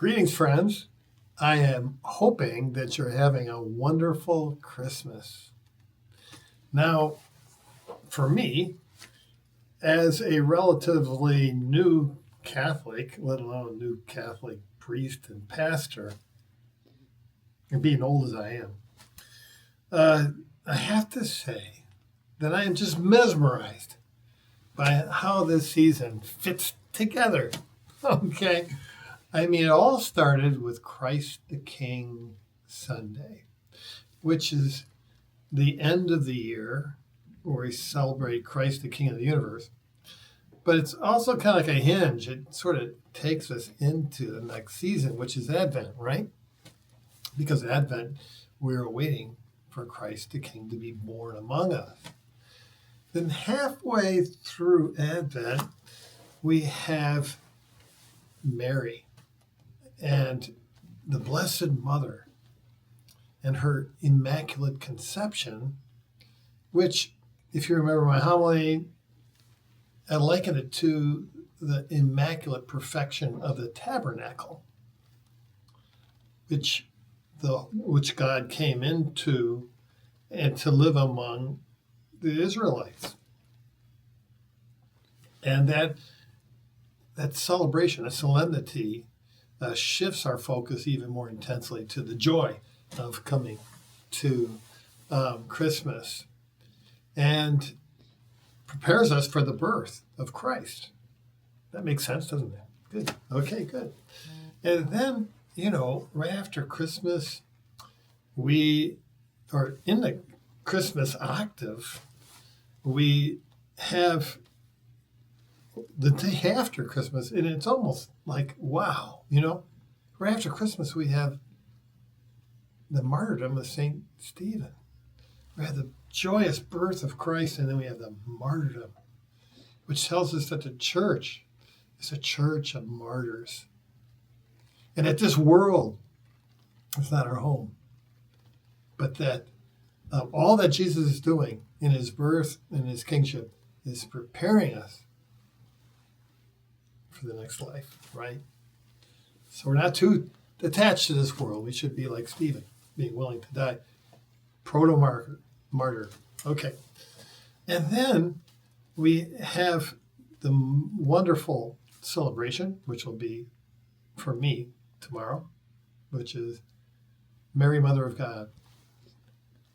Greetings, friends. I am hoping that you're having a wonderful Christmas. Now, for me, as a relatively new Catholic, let alone new Catholic priest and pastor, and being old as I am, I have to say that I am just mesmerized by how this season fits together. Okay. I mean, it all started with Christ the King Sunday, which is the end of the year where we celebrate Christ the King of the universe. But it's also kind of like a hinge. It sort of takes us into the next season, which is Advent, right? Because Advent, we're waiting for Christ the King to be born among us. Then halfway through Advent, we have Mary and the Blessed Mother and her Immaculate Conception, which, if you remember my homily, I liken it to the Immaculate Perfection of the Tabernacle, which God came into and to live among the Israelites. And that celebration, a solemnity, shifts our focus even more intensely to the joy of coming to Christmas and prepares us for the birth of Christ. That makes sense, doesn't it? Good. Okay, good. And then, right after Christmas, we are in the Christmas octave, we have the day after Christmas, and it's almost like, wow, right after Christmas, we have the martyrdom of St. Stephen. We have the joyous birth of Christ, and then we have the martyrdom, which tells us that the church is a church of martyrs. And that this world is not our home, but that all that Jesus is doing in his birth and his kingship is preparing us for the next life, right? So we're not too attached to this world. We should be like Stephen, being willing to die. Proto-martyr. Okay. And then we have the wonderful celebration, which will be for me tomorrow, which is Mary, Mother of God,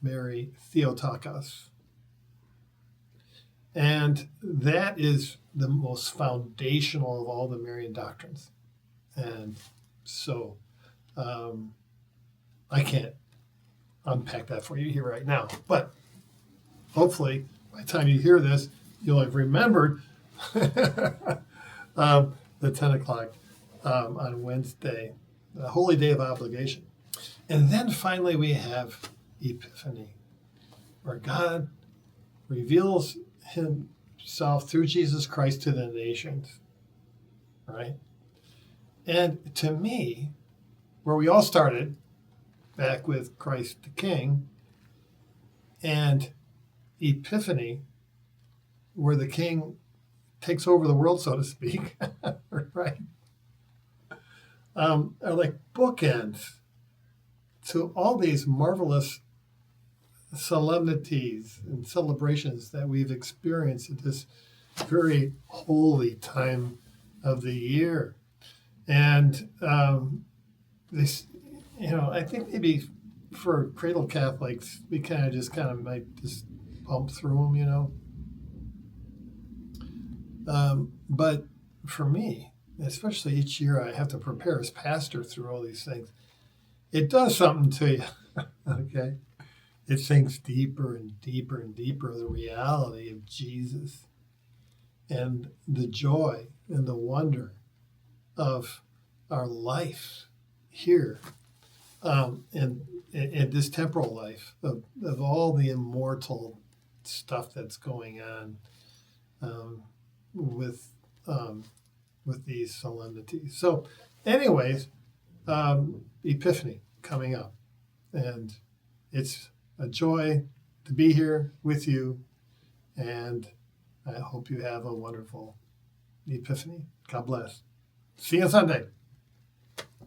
Mary Theotokos. And that is the most foundational of all the Marian doctrines. And so I can't unpack that for you here right now. But hopefully, by the time you hear this, you'll have remembered the 10 o'clock on Wednesday, the Holy Day of Obligation. And then finally we have Epiphany, where God reveals himself through Jesus Christ to the nations, right? And to me, where we all started, back with Christ the King, and Epiphany, where the King takes over the world, so to speak, right? Are like bookends to all these marvelous solemnities and celebrations that we've experienced at this very holy time of the year. And this, I think maybe for cradle Catholics, we kind of might just bump through them, but for me, especially each year, I have to prepare as pastor through all these things. It does something to you, okay? It sinks deeper and deeper and deeper the reality of Jesus and the joy and the wonder of our life here in this temporal life, of all the immortal stuff that's going on with these solemnities. So anyways, Epiphany coming up, and it's a joy to be here with you, and I hope you have a wonderful Epiphany. God bless. See you on Sunday.